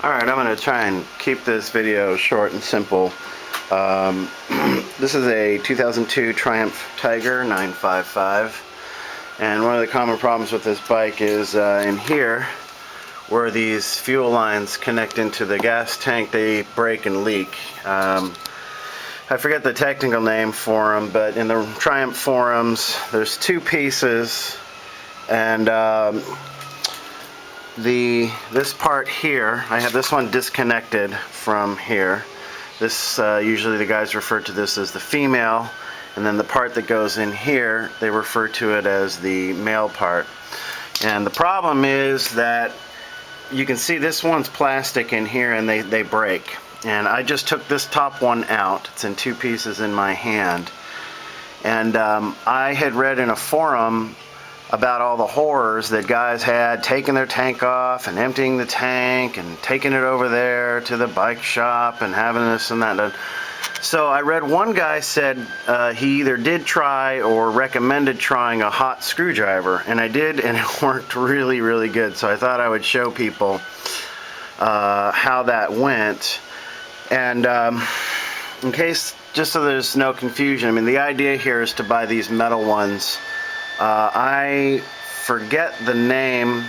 Alright, I'm going to try and keep this video short and simple. This is a 2002 Triumph Tiger 955, and one of the common problems with this bike is in here where these fuel lines connect into the gas tank, they break and leak. I forget the technical name for them, but in the Triumph forums there's two pieces, and this part here, I have this one disconnected from here. This usually the guys refer to this as the female, and then the part that goes in here, they refer to it as the male part. And the problem is that you can see this one's plastic in here and they break. And I just took this top one out. It's in two pieces in my hand. And I had read in a forum about all the horrors that guys had taking their tank off and emptying the tank and taking it over there to the bike shop and having this and that. So I read one guy said he either did try or recommended trying a hot screwdriver, and I did, and it worked really, really good. So I thought I would show people how that went. And in case, just so there's no confusion, I mean, the idea here is to buy these metal ones. I forget the name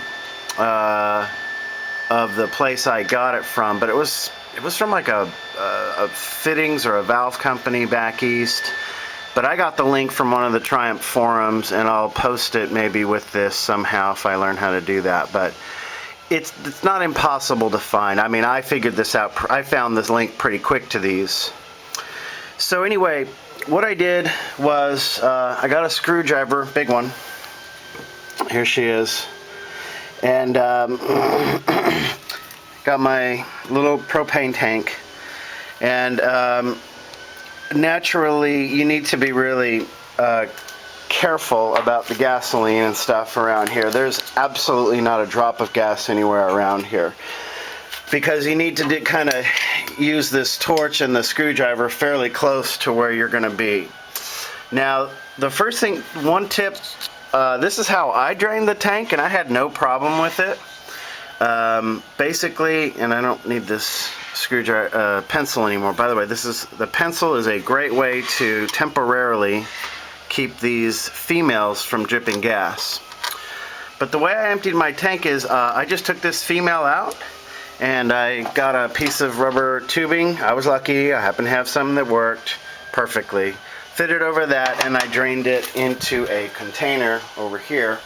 of the place I got it from, but it was from like a fittings or a valve company back east. But I got the link from one of the Triumph forums, and I'll post it maybe with this somehow if I learn how to do that. But it's not impossible to find. I mean, I figured this out. I found this link pretty quick to these. So anyway, what I did was I got a screwdriver, big one. Here she is. And got my little propane tank. And naturally, you need to be really careful about the gasoline and stuff around here. There's absolutely not a drop of gas anywhere around here, because you need to kind of use this torch and the screwdriver fairly close to where you're going to be. Now, the first thing, one tip, this is how I drained the tank, and I had no problem with it. Basically, and I don't need this screwdriver pencil anymore. By the way, the pencil is a great way to temporarily keep these females from dripping gas. But the way I emptied my tank is I just took this female out, and I got a piece of rubber tubing. I was lucky. I happened to have some that worked perfectly. Fitted over that, and I drained it into a container over here.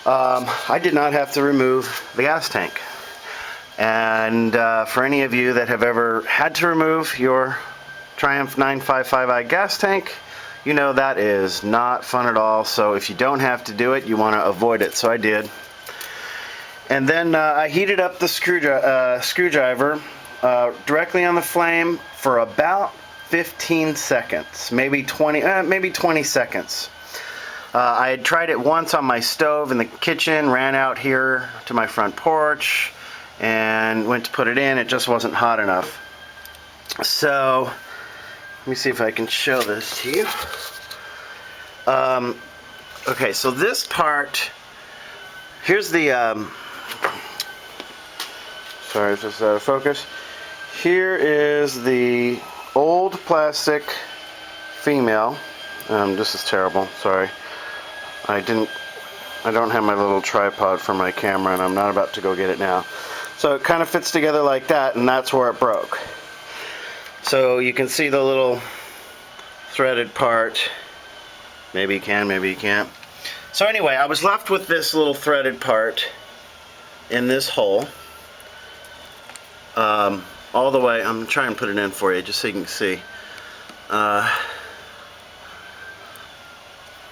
I did not have to remove the gas tank. And for any of you that have ever had to remove your Triumph 955i gas tank, you know that is not fun at all. So if you don't have to do it, you want to avoid it. So I did. And then I heated up the screwdriver directly on the flame for about 15 seconds, maybe 20 seconds. I had tried it once on my stove in the kitchen, ran out here to my front porch, and went to put it in. It just wasn't hot enough. So let me see if I can show this to you. Okay, so this part, here's the sorry if it's out of focus. Here is the old plastic female. This is terrible, sorry. I don't have my little tripod for my camera, and I'm not about to go get it now. So it kind of fits together like that, and that's where it broke. So you can see the little threaded part. Maybe you can, maybe you can't. So anyway, I was left with this little threaded part in this hole. All the way, I'm trying to put it in for you just so you can see.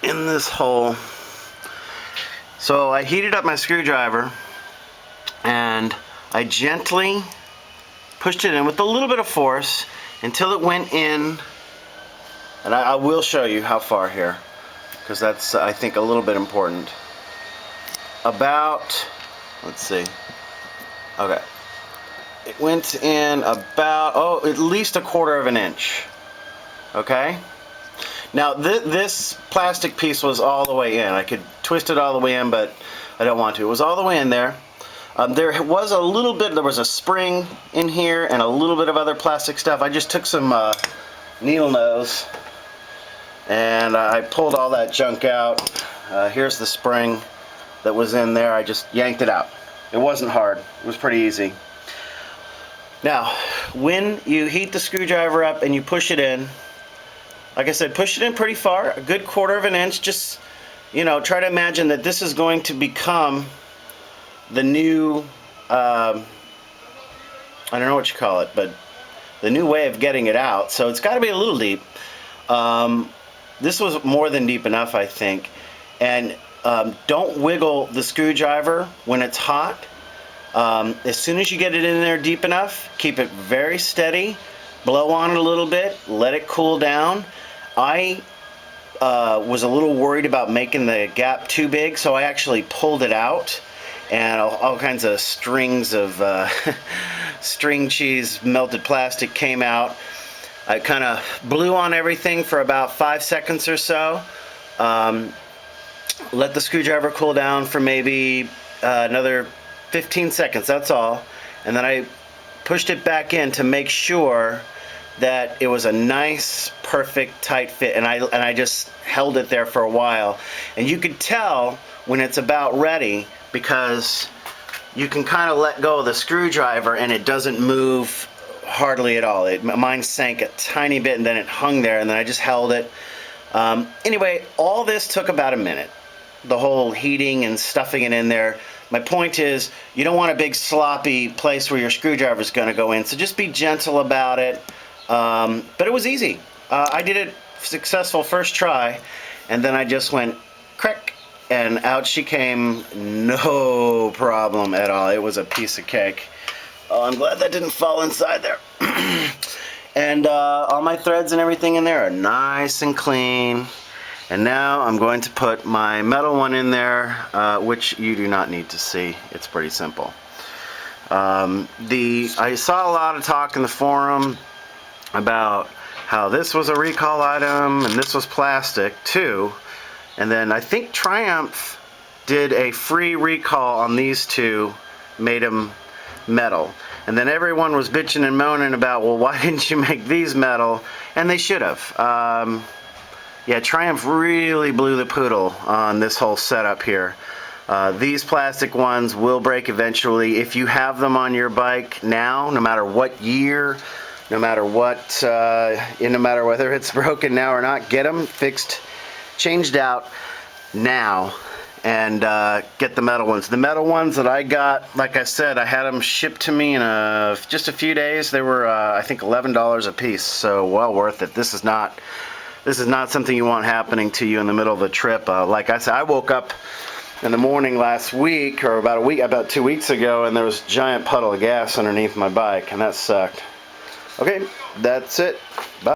In this hole. So I heated up my screwdriver, and I gently pushed it in with a little bit of force until it went in. And I will show you how far here, because that's, I think, a little bit important. About, let's see. Okay. It went in about, at least 1/4 of an inch. Okay? Now this plastic piece was all the way in. I could twist it all the way in, but I don't want to. It was all the way in there. There was a little bit, there was a spring in here and a little bit of other plastic stuff. I just took some needle nose and I pulled all that junk out. Here's the spring that was in there. I just yanked it out. It wasn't hard. It was pretty easy. Now, when you heat the screwdriver up and you push it in, like I said, push it in pretty far, a good 1/4 of an inch. Just, you know, try to imagine that this is going to become the new, I don't know what you call it, but the new way of getting it out. So it's got to be a little deep. This was more than deep enough, I think. And don't wiggle the screwdriver when it's hot. As soon as you get it in there deep enough, keep it very steady, blow on it a little bit, let it cool down. I was a little worried about making the gap too big, so I actually pulled it out, and all kinds of strings of string cheese melted plastic came out. I kind of blew on everything for about 5 seconds or so. Let the screwdriver cool down for maybe another 15 seconds, that's all. And then I pushed it back in to make sure that it was a nice, perfect, tight fit. And I just held it there for a while. And you could tell when it's about ready because you can kind of let go of the screwdriver and it doesn't move hardly at all. Mine sank a tiny bit and then it hung there and then I just held it. Anyway, all this took about a minute. The whole heating and stuffing it in there. My point is, you don't want a big sloppy place where your screwdriver is going to go in, so just be gentle about it. But it was easy. I did it successful first try, and then I just went crack, and out she came, no problem at all. It was a piece of cake. Oh, I'm glad that didn't fall inside there. And all my threads and everything in there are nice and clean. And now I'm going to put my metal one in there, which you do not need to see. It's pretty simple. I saw a lot of talk in the forum about how this was a recall item and this was plastic too. And then I think Triumph did a free recall on these two, made them metal. And then everyone was bitching and moaning about, well, why didn't you make these metal? And they should have. Yeah, Triumph really blew the poodle on this whole setup here. These plastic ones will break eventually. If you have them on your bike now, no matter what year, no matter what, no matter whether it's broken now or not, get them fixed, changed out now, and get the metal ones. The metal ones that I got, like I said, I had them shipped to me in just a few days. They were, I think, $11 a piece, so well worth it. This is not something you want happening to you in the middle of a trip. Like I said, I woke up in the morning last week, or about 2 weeks ago, and there was a giant puddle of gas underneath my bike, and that sucked. Okay, that's it. Bye.